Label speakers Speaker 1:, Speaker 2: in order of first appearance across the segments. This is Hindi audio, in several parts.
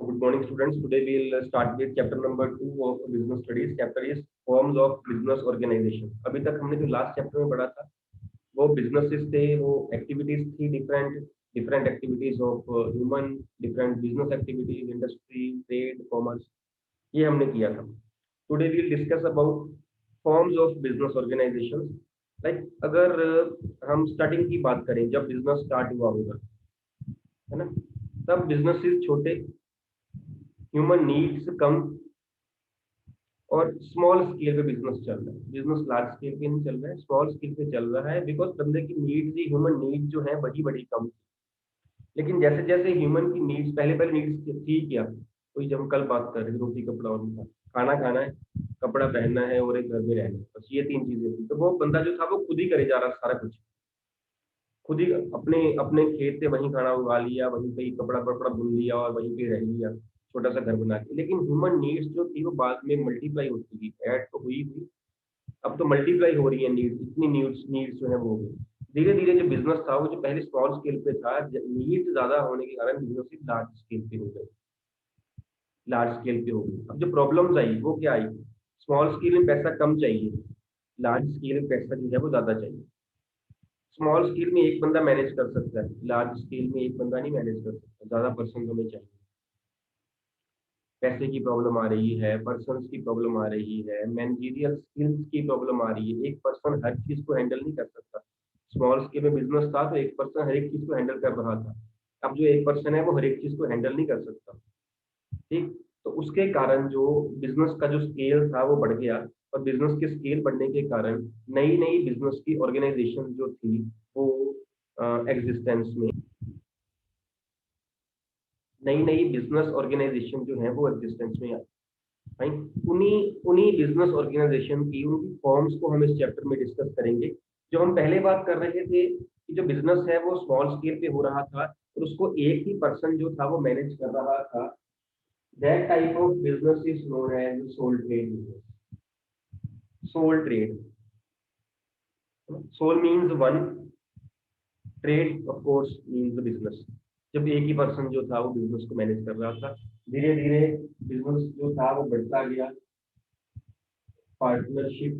Speaker 1: Good morning, students. Today we'll start with chapter number 2 of business studies. Chapter is forms of business organization. अभी तक हमने जो लास्ट चैप्टर में पढ़ा था वो बिजनेसेस थे, वो एक्टिविटीज थी, different different activities of human, different business activities, industry, trade, commerce, ये हमने किया था. Today we'll discuss about forms of business organization. Like अगर हम स्टार्टिंग की बात करें, जब बिजनेस स्टार्ट हुआ होगा, है ना, तब बिजनेसेस छोटे, ह्यूमन नीड्स कम और स्मॉल स्केल पे बिजनेस चल रहा है. बिजनेस लार्ज स्केल पे नहीं चल रहा है, स्मॉल स्केल पे चल रहा है, बिकॉज बंदे की नीड्स ही, ह्यूमन नीड्स जो है वही बड़ी कम. लेकिन जैसे जैसे ह्यूमन की नीड्स, पहले पहले नीड्स थी क्या, कोई जब हम कल बात कर रहे थे, रोटी कपड़ा और मकान, खाना खाना है, कपड़ा पहनना है और एक घर में रहना है, बस ये तीन चीजें थी. तो वो बंदा जो था वो खुद ही करे जा रहा सारा कुछ, खुद ही अपने अपने खेत से वहीं खाना उगा लिया, वहीं पे ही कपड़ा कपड़ा बुन लिया और वहीं पे रह लिया, छोटा सा घर बना के. लेकिन ह्यूमन नीड्स जो थी वो बाद में मल्टीप्लाई होती गई, ऐड तो हुई हुई, अब तो मल्टीप्लाई हो रही है नीड्स, इतनी नीड्स नीड्स जो है वो हो गई. धीरे धीरे जो बिजनेस था वो जो पहले स्मॉल स्केल पे था, नीड्स ज्यादा होने के कारण बिजनेस लार्ज स्केल पे हो गए, लार्ज स्केल पे हो गई. अब जो प्रॉब्लम्स आई वो क्या आई, स्मॉल स्केल में पैसा कम चाहिए, लार्ज स्केल में पैसा जो है वो ज्यादा चाहिए. स्मॉल स्केल में एक बंदा मैनेज कर सकता है, लार्ज स्केल में एक बंदा नहीं मैनेज कर सकता, ज्यादा पर्सन हमें चाहिए. पैसे की प्रॉब्लम आ रही है, पर्सन्स की प्रॉब्लम आ रही है, मैनेजरियल स्किल्स की प्रॉब्लम आ रही है. एक पर्सन हर चीज को हैंडल नहीं कर सकता. स्मॉल स्केल में बिजनेस था तो एक पर्सन हर एक चीज को हैंडल कर रहा था. अब जो एक पर्सन है वो हर एक चीज को हैंडल नहीं कर सकता. ठीक. तो उसके कारण जो बिजनेस का जो स्केल था वो बढ़ गया, और बिजनेस के स्केल बढ़ने के कारण नई नई बिजनेस की ऑर्गेनाइजेशन जो थी वो एग्जिस्टेंस में, नई नई बिजनेस ऑर्गेनाइजेशन जो है वो एग्जिस्टेंस में आई. राइट. उन्हीं उन्हीं बिजनेस ऑर्गेनाइजेशन की, उनकी फॉर्म्स को हम इस चैप्टर में डिस्कस करेंगे. जो हम पहले बात कर रहे थे कि जो बिजनेस है वो स्मॉल स्केल पे हो रहा था और उसको एक ही पर्सन जो था वो मैनेज कर रहा था, that type of business is known as sole trade business. Sole trade, sole means one, trade of course means the business. जब एक ही पर्सन जो था वो बिजनेस को मैनेज कर रहा था, धीरे धीरे बिजनेस जो था वो बढ़ता गया, पार्टनरशिप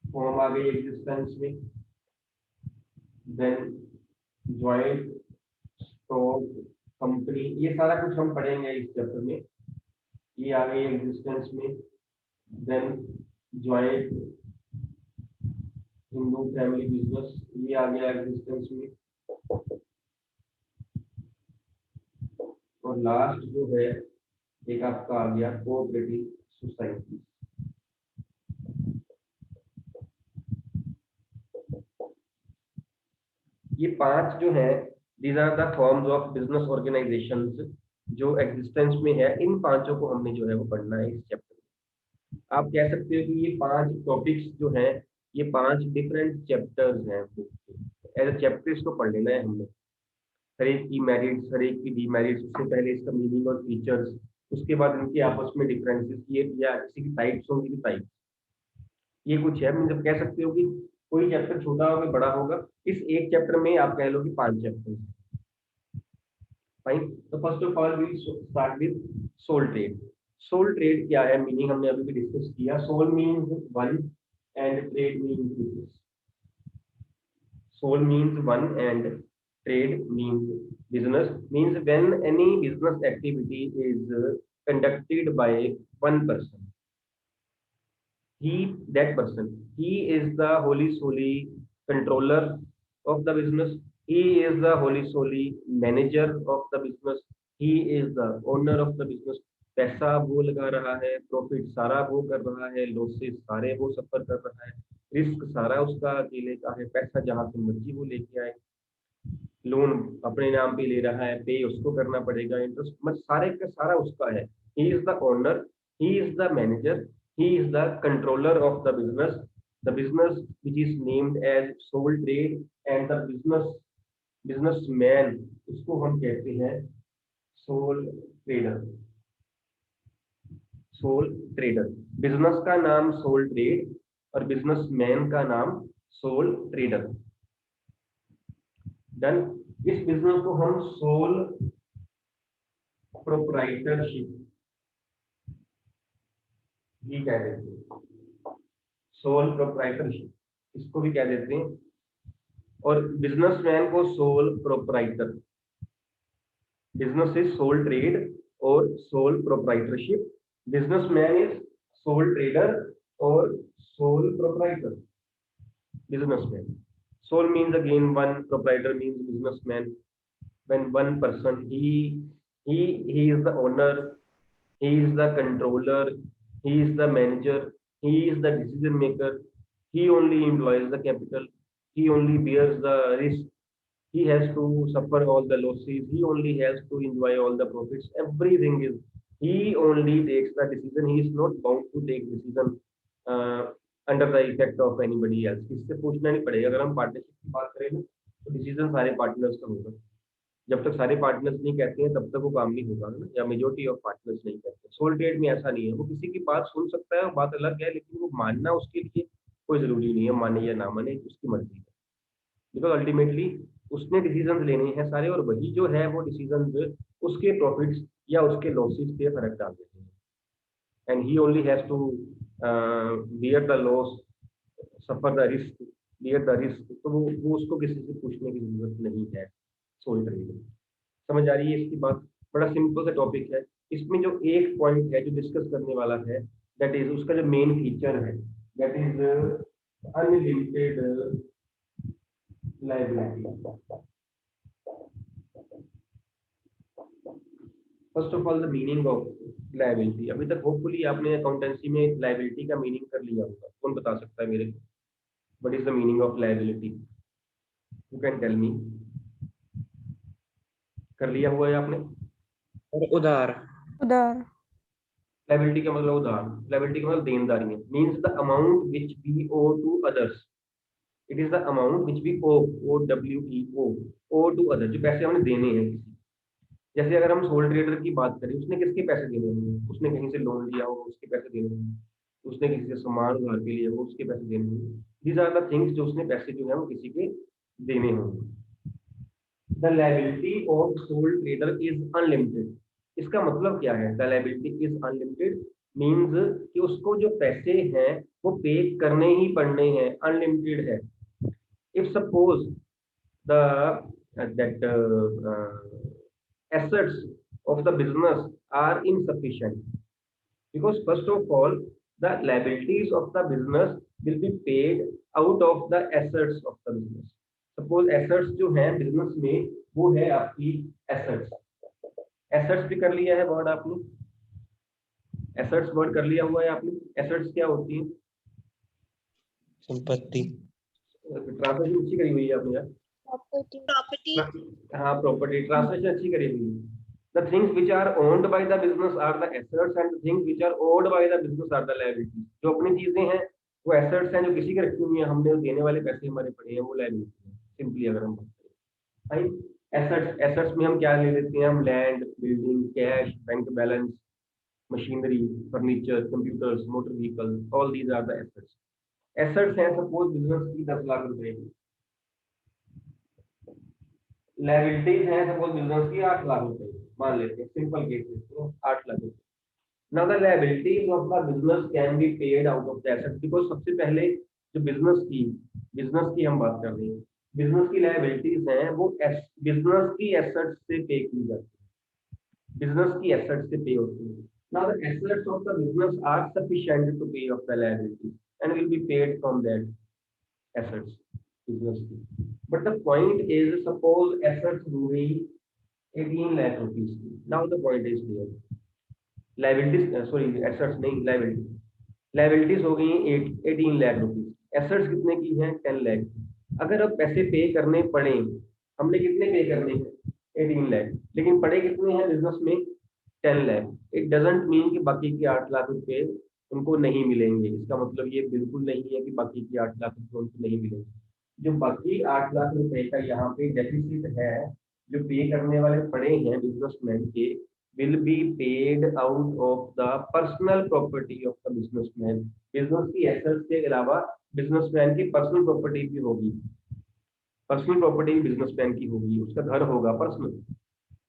Speaker 1: फॉर्म आ गई एग्जिस्टेंस में, देन ज्वाइंट स्टॉक कंपनी, ये सारा कुछ हम पढ़ेंगे इस चैप्टर में. ये आ गई एग्जिस्टेंस में. Then joint Hindu family business, ये आ गया एग्जिस्टेंस में. और लास्ट जो है एक आपका आ गया कोऑपरेटिव सोसाइटी. ये पांच जो है, these are the forms of business organizations जो एग्जिस्टेंस में है. इन पांचों को हमने जो है वो पढ़ना है इस चैप्टर में. आप कह सकते हो कि ये पांच टॉपिक्स जो हैं, ये पांच डिफरेंट चैप्टर्स हैं. एज अ चैप्टर इसको पढ़ लेना है हमने. हर एक की मेरिट्स, हर एक की डीमेरिट्स, उससे पहले इसका मीनिंग और फीचर्स, उसके बाद इनके आपस में डिफरेंसेस, ये या किसी की टाइप्स होंगी की टाइप्स, ये कुछ है. मतलब कह सकते हो कि कोई चैप्टर छोटा होगा बड़ा होगा, इस एक चैप्टर में आप कह लो कि पांच चैप्टर. फाइन. तो first of all we start with sole trade. Sole trade क्या है, मीनिंग हमने अभी भी डिस्कस किया. Sole means one and trade means business. Soul means one and trade means business. Means when any business activity is conducted by one person, that person, he is the holy solely controller of the business. He is the holy solely manager of the business. He is the owner of the business. पैसा वो लगा रहा है, प्रॉफिट सारा वो कर रहा है, लॉसेस सारे वो सफर कर रहा है, रिस्क सारा उसका अकेले का है. पैसा जहां से मर्जी वो लेके आए, लोन अपने नाम पे ले रहा है, पे उसको करना पड़ेगा, इंटरेस्ट मतलब सारे का सारा उसका है. He is the owner, he is the manager, he is the controller of the business. The business which is named as sole trade, and the businessman, उसको हम कहते हैं sole trader. Sole trader, business का नाम सोल ट्रेड और बिजनेसमैन का नाम सोल ट्रेडर. डन. इस बिजनेस को हम सोल प्रोप्राइटरशिप ये कह देते हैं, सोल प्रोप्राइटरशिप इसको भी कह देते हैं, और बिजनेसमैन को sole proprietor, business is sole trade और sole proprietorship, businessman is sole trader और sole proprietor, businessman. Sole means again one, proprietor means businessman. When one person, he is the owner, he is the controller, he is the manager, he is the decision maker, he only employs the capital, he only bears the risk, he has to suffer all the losses, he only has to enjoy all the profits, everything is, he only takes the decision, he is not bound to take decision uh, under the effect of anybody else. इससे पूछना नहीं पड़ेगा, अगर हम पार्टनरशिप की बात करें ना तो डिसीजन सारे पार्टनर्स का होगा, जब तक सारे पार्टनर्स नहीं कहते हैं तब तक वो काम नहीं होगा ना, या मेजोरिटी ऑफ पार्टनर्स नहीं कहते। सोल ट्रेड में ऐसा नहीं है, वो किसी की बात सुन सकता है, बात अलग है, लेकिन वो मानना उसके लिए कोई जरूरी नहीं है, माने या ना माने उसकी मर्जी है, बिकॉज अल्टीमेटली उसने डिसीजन लेने हैं सारे, और वही जो है वो डिसीजन उसके प्रॉफिट्स या उसके लॉसेस पे फर्क डाल देते हैं, and he only has to bear the loss, suffer the risk, bear the risk, तो वो उसको किसी से पूछने की जरूरत नहीं है सोल ट्रेड में। समझ आ रही है इसकी बात? बड़ा सिंपल सा टॉपिक है, इसमें जो एक पॉइंट है जो डिस्कस करने वाला है, दैट इज उसका जो मेन फीचर है, that is unlimited liability. First of all the meaning of liability, अभी तक होपफुली आपने अकाउंटेंसी में लायबिलिटी का मीनिंग कर लिया होगा, कौन बता सकता है मेरे को what is the meaning of liability? You can tell me, कर लिया हुआ है आपने?
Speaker 2: और उधार।
Speaker 3: उधार।
Speaker 1: लायबिलिटी का मतलब उधार, लायबिलिटी का मतलब देनदारी है, means the amount which we owe to others, it is the amount which we owe, owe W E O to other, जो पैसे हमने देने हैं किसी, जैसे अगर हम सोल ट्रेडर की बात करें, उसने किसके पैसे देने होंगे? उसने कहीं से लोन लिया हो उसके पैसे देने होंगे, उसने किसी से सामान उधार के लिए हो उसके पैसे देने होंगे, दीज आर द थिंग्स जो उसने पैसे जो है वो किसी के देने होंगे। The liability of soul trader is unlimited, इसका मतलब क्या है? The liability is unlimited means कि उसको जो पैसे हैं वो पे करने ही पड़ने हैं, अनलिमिटेड है। If suppose the that assets of the business are insufficient, because first of all the liabilities of the business will be paid out of the assets of the business। suppose assets जो है बिजनेस में वो है आपकी assets, assets भी कर लिया है वर्ड आपने, assets वर्ड कर लिया हुआ है आपने। assets क्या होती है?
Speaker 2: संपत्ति।
Speaker 1: ट्रांसलेशन अच्छी करी हुई है आपने यार,
Speaker 3: प्रॉपर्टी।
Speaker 1: हाँ प्रॉपर्टी, ट्रांसलेशन अच्छी करी हुई है। The things which are owned by the business are the assets and the things which are owed by the business are the liabilities। जो अपनी चीजें हैं वो assets हैं, जो किसी के रखी हुई है, हमने देने वाले पैसे हमारे पड़े हैं, वो liability है। सिंपली अगर हम बात करें भाई, assets में हम क्या ले लेते हैं? हम land, building, cash, bank balance, machinery, furniture, computers, motor vehicle, all these are the assets। assets हैं सपोज बिजनेस की 10 लाख रुपए की, लायबिलिटीज हैं सपोज बिजनेस की 8 लाख रुपए, मान लेते हैं सिंपल केस में 8 लाख रुपए। Now the liabilities of the business can be paid out of the asset, because सबसे पहले जो बिजनेस की हम बात कर रहे हैं, बिजनेस की लायबिलिटीज हैं वो बिजनेस की एसेट्स से पे की जाती है, बिजनेस की एसेट्स से पे होती है। Now the assets of the business are sufficient to pay off the liability and will be paid from that assets business की। But the point is, suppose assets हो गई 18 lakh rupees की। Now the point is clear, liabilities sorry assets नहीं liabilities हो गई 18 lakh rupees, assets कितने की हैं? 10 lakh। अगर अब पैसे पे करने पड़े, हमने कितने पे करने हैं? 18 lakh, लेकिन पड़े कितने हैं बिजनेस में? 10 lakh। इट डजंट मीन कि बाकी के 8 लाख रुपए उनको नहीं मिलेंगे, इसका मतलब ये बिल्कुल नहीं है कि बाकी की 8 लाख रुपए उनको नहीं मिलेंगे। जो बाकी 8 लाख रुपए का यहाँ पे डेफिसिट है, जो पे करने वाले पड़े हैं बिजनेसमैन के, will be paid out of the personal property of the businessman. Business की एसेट्स के अलावा बिजनेसमैन की पर्सनल प्रॉपर्टी भी होगी, पर्सनल प्रॉपर्टी बिजनेसमैन की होगी, उसका घर होगा पर्सनल,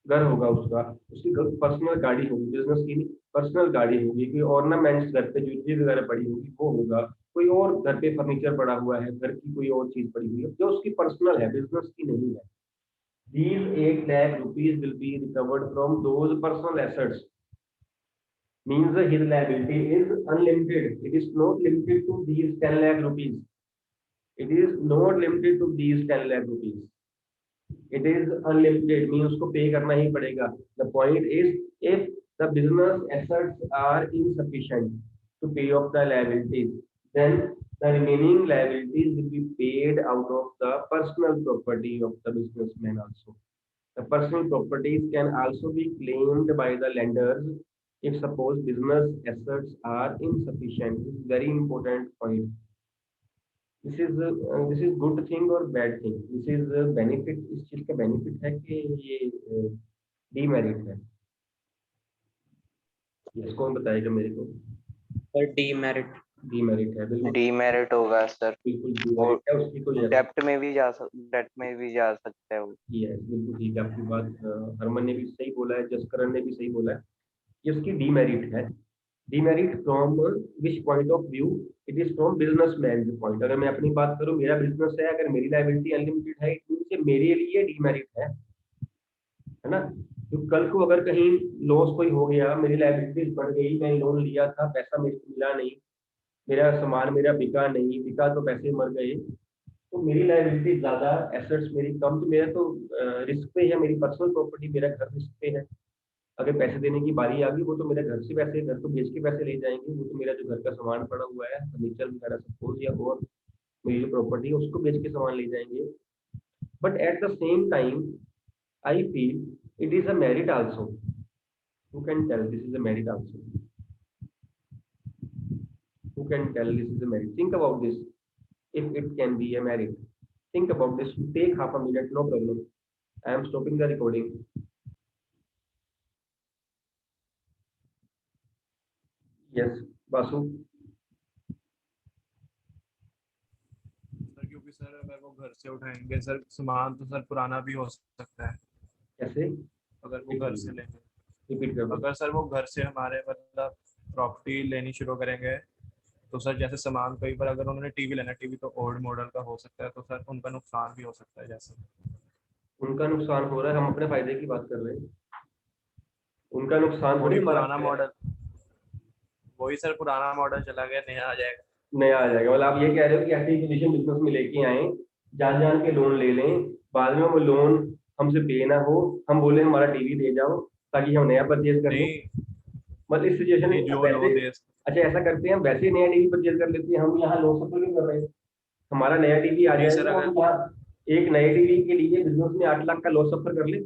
Speaker 1: घर होगा उसका, उसकी पर्सनल गाड़ी होगी, बिजनेस की नहीं, पर्सनल गाड़ी होगी, कोई ऑर्नामेंट्स घर पे ज्वेलरी वगैरह पड़ी होगी वो होगा, कोई और घर पे फर्नीचर पड़ा हुआ है, घर की कोई और चीज पड़ी हुई है जो उसकी पर्सनल है, बिजनेस की नहीं है। These 8 lakh rupees will be recovered from those personal assets. Means his liability is unlimited. It is not limited to these 10 lakh rupees. It is not limited to these 10 lakh rupees. It is unlimited. means उसको पे करना ही पड़ेगा. The point is, if the business assets are insufficient to pay off the liabilities, then the remaining liabilities will be paid out of the personal property of the businessman also. The personal properties can also be claimed by the lenders if suppose business assets are insufficient. This is very important point. This is good thing or bad thing. This is benefit. इस चीज का benefit है कि ये demerit है. इसको बताएगा मेरे को.
Speaker 2: और डीमेरिट
Speaker 1: Demerit है बिल्कुल.
Speaker 4: डीमेरिट होगा सर।
Speaker 1: बिल्कुल demerit है, उसकी कोई
Speaker 4: डेप्ट में भी जा सकता है वो।
Speaker 1: Yes, बिल्कुल ठीक है आपकी बात. हरमन ने भी सही बोला है, जसकरण ने भी सही बोला है. ये उसकी demerit है. Demerit from which point of view? It is from businessman's point. अगर मैं अपनी बात करूं, मेरा बिजनेस है, अगर मेरी लायबिलिटी अनलिमिटेड है, it means मेरे लिए डीमेरिट है ना. तो कल को अगर कहीं लॉस कोई हो गया, मेरी लायबिलिटीज बढ़ गई, मैंने लोन लिया था, पैसा मेरे को मिला नहीं, मेरा सामान मेरा बिका नहीं, बिका तो पैसे मर गए, तो मेरी लायबिलिटी ज्यादा, एसेट्स मेरी कम, तो मेरा तो रिस्क पे है, मेरी पर्सनल प्रॉपर्टी, मेरा घर रिस्क पे है. अगर पैसे देने की बारी आ गई, वो तो मेरे घर से पैसे, घर को बेच के पैसे ले जाएंगे, वो तो मेरा जो घर का सामान पड़ा हुआ है, फर्नीचर वगैरह सपोज, या और मेरी जो प्रॉपर्टी है उसको बेच के सामान ले जाएंगे. But at the same time I feel it is a merit also. Who can tell this is a merit also? Who can tell this is a merit? Think about this. If it can be a merit, think about this. Take half a minute, no problem. I am stopping the recording. Yes, Basu.
Speaker 5: Sir क्योंकि सर अगर वो घर से उठाएंगे सर, सामान तो सर पुराना भी हो सकता है
Speaker 1: कैसे?
Speaker 5: अगर वो घर से लेंगे.
Speaker 1: रिपीट कर.
Speaker 5: अगर सर वो घर से हमारे मतलब प्रॉपर्टी लेनी शुरू करेंगे तो सर जैसे सामान कई बार अगर उन्होंने टीवी लेना, टीवी तो ओल्ड मॉडल का हो सकता है, तो सर उनका नुकसान भी हो सकता है. जैसे
Speaker 1: उनका नुकसान हो रहा है, हम अपने फायदे की बात कर रहे हैं. उनका नुकसान थोड़ी
Speaker 5: वही
Speaker 1: हमारा
Speaker 5: पुराना मॉडल, वही सर पुराना मॉडल चला गया, नया आ जाएगा.
Speaker 1: नया आ जाएगा. मतलब आप ये कह रहे हो कि ऐसी पोजीशन बिजनेस में लेके आए, जान जान के लोन ले लें, बाद में वो लोन हमसे पे ना हो, हम बोले हमारा टीवी दे जाओ ताकि हम नया परचेज कर लें.
Speaker 5: नहीं
Speaker 1: मतलब इस सिचुएशन में
Speaker 5: जो लोन दे
Speaker 1: अच्छा ऐसा करते हैं, वैसे ही नया टीवी परचेज कर लेते हैं, हम यहाँ लोन सफर क्यों कर रहे हैं? हमारा नया टीवी आ
Speaker 5: नहीं सर,
Speaker 1: जाएगा,
Speaker 5: अगर
Speaker 1: हम यहाँ एक नए टीवी के लिए बिजनेस में 8 लाख का लॉस सफर कर ले,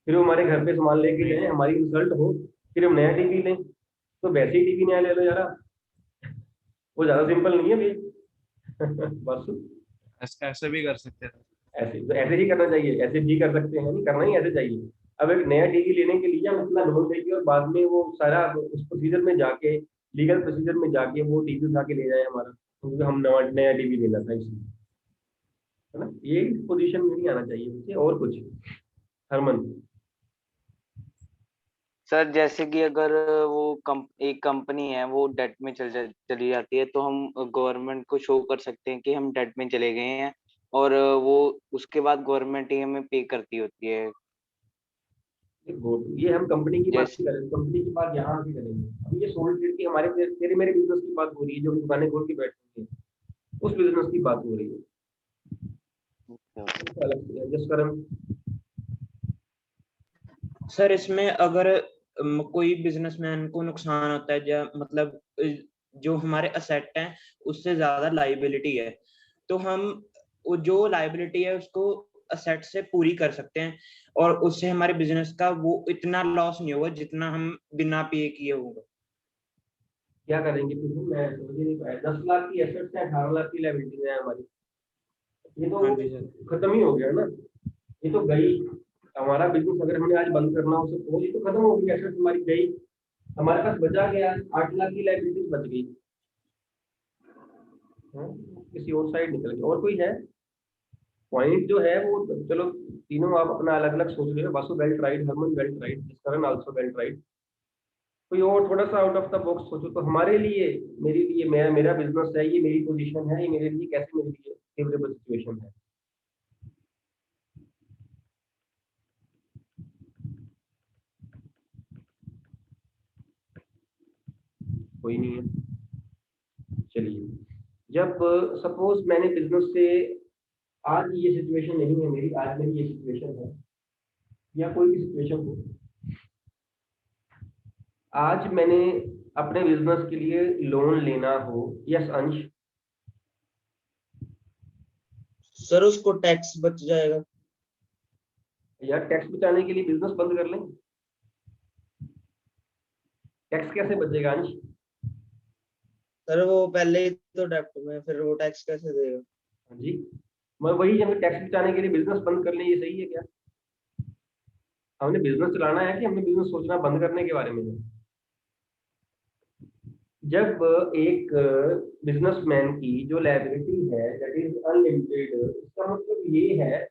Speaker 1: फिर वो हमारे घर पे सामान लेके जाए, हमारी इंसल्ट हो, फिर हम नया टीवी लें. तो वैसे ही टीवी नया ले लो यार. वो ज्यादा सिंपल नहीं है भाई. बस
Speaker 5: ऐसे भी कर सकते हैं.
Speaker 1: ऐसे तो ऐसे ही करना चाहिए, ऐसे भी कर सकते हैं, नहीं करना ही ऐसे चाहिए. अब एक नया टीवी लेने के लिए हम इतना लोन देंगे और बाद में वो सारा उस प्रोसीजर में जाके, लीगल प्रोसीजर में जाके वो टीवी उठा के ले जाए हमारा, क्योंकि हम नया टीवी लेना था इसलिए, है ना. ये पोजीशन में नहीं आना चाहिए मुझे. और कुछ हरमन?
Speaker 4: सर जैसे कि अगर वो एक कंपनी है वो डेट में चली जाती है, तो हम गवर्नमेंट को शो कर सकते हैं कि हम डेट में चले गए हैं, और वो उसके बाद गवर्नमेंट ही हमें पे करती होती है.
Speaker 1: ये हम कंपनी की बात
Speaker 4: जैसे
Speaker 1: करें, कंपनी की बात यहाँ आके करेंगे. अभी ये सोल्ड ट्रेड की हमारे तेरे मेरे बिजनेस की बात हो रही है, जो हम दुकानें खोल के बैठे हैं, उस बिजनेस की बात हो रही है. जस्ट करम.
Speaker 2: सर इसमें अगर कोई बिजनेसमैन को नुकसान होता है, मतलब जो हमारे असेट हैं उससे ज्यादा लाइबिलिटी है, तो हम जो लाइबिलिटी है उसको असेट से पूरी कर सकते हैं, और उससे हमारे बिजनेस का वो इतना लॉस नहीं होगा जितना हम बिना पे किए होगा.
Speaker 1: क्या करेंगे फिर? मैं समझ ही नहीं पाया. 10 लाख की एसेट्स है, 18 लाख की लायबिलिटी है हमारी. ये तो
Speaker 2: हाँ जी सर.
Speaker 1: खत्म ही हो गया ना. ये तो गई. हमारा बिजनेस अगर हमें आज बंद करना हो तो ये तो खत्म हो गई, एसेट्स हमारी गई. हमारे पास बचा गया 8 लाख की लायबिलिटी बच गई. किसी और साइड निकल गई. और कोई है? पॉइंट जो है वो चलो तीनों आप अपना अलग अलग सोच रहे हो। Vasu well tried, Harman well tried, Karan also well tried. कोई और थोड़ा सा आउट ऑफ द बॉक्स सोचो तो हमारे लिए, मेरे लिए, मैं, मेरा बिजनेस है, ये मेरी पोजीशन है, ये मेरे लिए कैसे, मेरे लिए फेवरेबल सिचुएशन है। कोई नहीं है। चलिए, जब सपोज मैंने बिजनेस से, आज ये सिचुएशन नहीं है मेरी, आज मेरी ये सिचुएशन है, या कोई भी सिचुएशन हो, आज मैंने अपने बिजनेस के लिए लोन लेना हो, यस अंश,
Speaker 2: सर उसको टैक्स बच जाएगा।
Speaker 1: या टैक्स बचाने के लिए बिजनेस बंद कर लें? टैक्स कैसे बचेगा अंश?
Speaker 2: सर वो पहले ही तो डेप्ट में, फिर वो टैक्स कैसे देगा?
Speaker 1: हाँ जी, मैं वही, हमें टैक्स बचाने के लिए बिजनेस बंद कर लें, ये सही है क्या? हमने बिजनेस चलाना है कि हमने बिजनेस सोचना बंद करने के बारे में है? जब एक बिजनेसमैन की जो लायबिलिटी है दैट इज अनलिमिटेड, इसका मतलब ये है,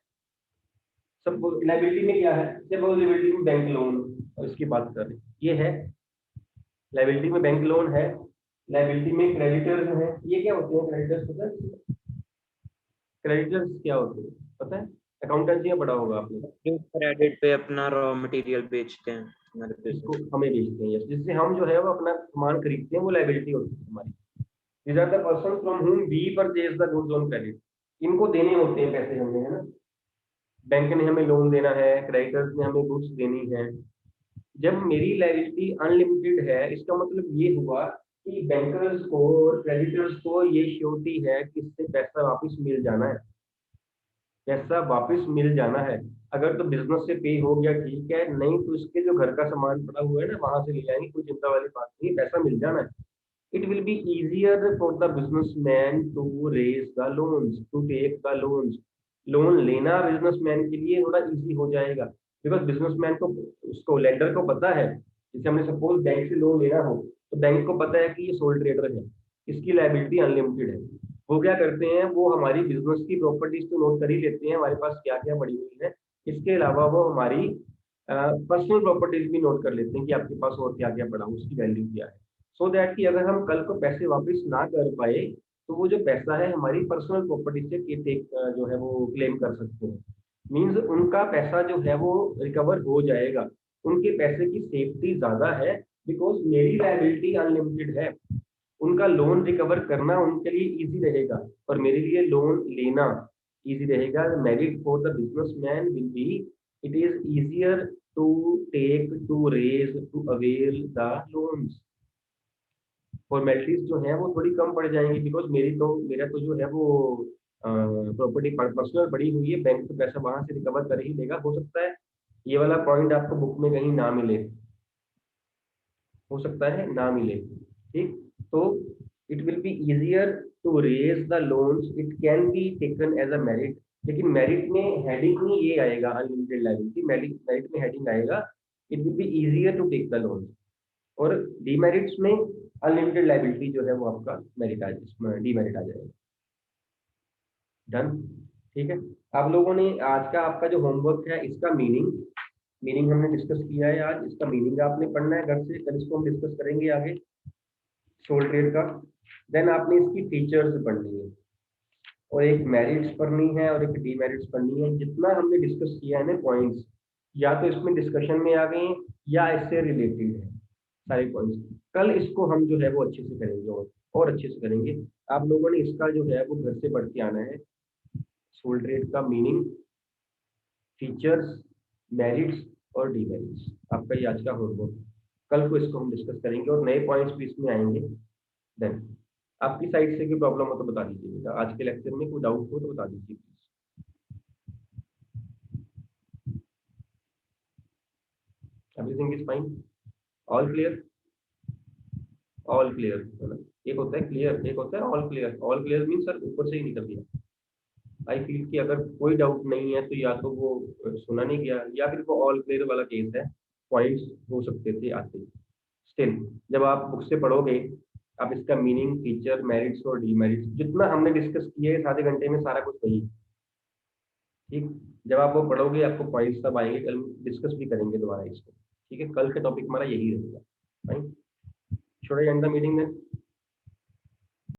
Speaker 1: सब लायबिलिटी में क्या है, सपोज लायबिलिटी में बैंक लोन, और इसकी बात कर रहे हैं, ये है लायबिलिटी में बैंक लोन है, लायबिलिटी में क्रेडिटर्स है। ये क्या होते हैं क्रेडिटर्स, पता है? क्रेडिटर्स क्या होते हैं पता है? अकाउंटेंसी में पढ़ा होगा आपने।
Speaker 2: जो क्रेडिट पे अपना रॉ मटेरियल बेचते हैं हमारे
Speaker 1: इसको
Speaker 2: बिजनेस।
Speaker 1: हमें बेचते हैं, yes, जिससे हम जो है वो अपना सामान खरीदते हैं, वो लायबिलिटी होती है हमारी। These are the persons from whom we purchase the goods on credit। इनको देने होते हैं पैसे हमने, है ना? बैंक ने हमें लोन देना है, क्रेडिटर्स ने हमें गुड्स देनी है। जब मेरी लायबिलिटी अनलिमिटेड है, इसका मतलब ये हुआ कि बैंकर्स को और क्रेडिटर्स को ये श्योरिटी है कि इससे पैसा वापस मिल जाना है, पैसा वापस मिल जाना है। अगर तो बिजनेस से पे हो गया ठीक है, नहीं तो इसके जो घर का सामान पड़ा हुआ है ना, वहां से ले जाएंगे, कोई चिंता वाली बात नहीं, पैसा मिल जाना है। It will be easier for the businessman to raise the loans, to take the loans। Loan लेना बिजनेसमैन के लिए थोड़ा इजी हो जाएगा, बिकॉज बिजनेसमैन को, उसको लेंडर को पता है, जैसे हमने सपोज बैंक से लोन लेना हो, तो बैंक को पता है कि ये सोल ट्रेडर है, इसकी लायबिलिटी अनलिमिटेड है। वो क्या करते हैं, वो हमारी बिजनेस की प्रॉपर्टीज तो नोट कर ही लेते हैं, हमारे पास क्या क्या पड़ी हुई है, इसके अलावा वो हमारी पर्सनल प्रॉपर्टीज भी नोट कर लेते हैं कि आपके पास और क्या क्या पड़ा, उसकी वैल्यू क्या है, सो दैट कि अगर हम कल को पैसे वापस ना कर पाए, तो वो जो पैसा है हमारी पर्सनल प्रॉपर्टी से जो है वो क्लेम कर सकते हैं। मींस उनका पैसा जो है वो रिकवर हो जाएगा, उनके पैसे की सेफ्टी ज्यादा है, बिकॉज मेरी लायबिलिटी अनलिमिटेड है। उनका लोन रिकवर करना उनके लिए इजी रहेगा, और मेरे लिए लोन लेना इजी रहेगा। Merit for the businessman will be, it is easier to take, to raise, to avail the loans. Formalities जो है वो थोड़ी कम पड़ जाएंगी, बिकॉज मेरा तो जो है वो प्रॉपर्टी पर्सनल पड़ी हुई है, बैंक तो पैसा वहां से रिकवर कर ही लेगा। हो सकता है ये वाला पॉइंट आपको बुक में कहीं ना मिले, हो सकता है ना मिले, ठीक? तो it will be easier to raise the loans, it can be taken as a merit. लेकिन मेरिट में हेडिंग में ये आएगा अनलिमिटेड लायबिलिटी, मेरिट में हेडिंग आएगा it will be easier to take the loan, और डीमेरिट्स में अनलिमिटेड लायबिलिटी जो है वो आपका मेरिट आ जाएगा, डीमेरिट आ जाएगा। डन, ठीक है। आप लोगों ने आज का आपका जो होमवर्क है, इसका मीनिंग हमने डिस्कस किया है आज, इसका मीनिंग आपने पढ़ना है घर से, कल इसको हम डिस्कस करेंगे आगे सोल ट्रेड का। देन आपने इसकी फीचर्स पढ़नी है, और एक मेरिट्स पढ़नी है और एक डीमेरिट्स पढ़नी है। जितना हमने डिस्कस किया है ना पॉइंट्स, या तो इसमें डिस्कशन में आ गए हैं या इससे रिलेटेड है सारे पॉइंट्स। कल इसको हम जो है वो अच्छे से करेंगे, और अच्छे से करेंगे। आप लोगों ने इसका जो है वो घर से पढ़ के आना है, सोल ट्रेड का मीनिंग, फीचर्स, मेरिट्स और डीमेरिट्स, आपका ये आज का होमवर्क। कल को इसको हम डिस्कस करेंगे और नए पॉइंट्स भी इसमें आएंगे। देन आपकी साइड से कोई प्रॉब्लम हो तो बता दीजिएगा, आज के लेक्चर में कोई डाउट हो तो बता दीजिए please. Everything is fine, all clear, all clear है ना? एक होता है क्लियर, एक होता है all clear. All clear mean sir ऊपर से ही निकल गया। आई फील कि अगर कोई डाउट नहीं है तो या तो वो सुना नहीं गया, या फिर वो ऑल क्लियर वाला केस है, पॉइंट्स हो सकते थे आते। स्टिल जब आप बुक से पढ़ोगे, आप इसका मीनिंग, फीचर, मेरिट्स और डीमेरिट्स जितना हमने डिस्कस किया है इस आधे घंटे में, सारा कुछ वही है। ठीक, जब आप वो पढ़ोगे आपको पॉइंट्स सब आएंगे, कल डिस्कस भी करेंगे दोबारा इसको। ठीक है, कल का टॉपिक हमारा यही रहेगा। Fine, should I end the meeting then?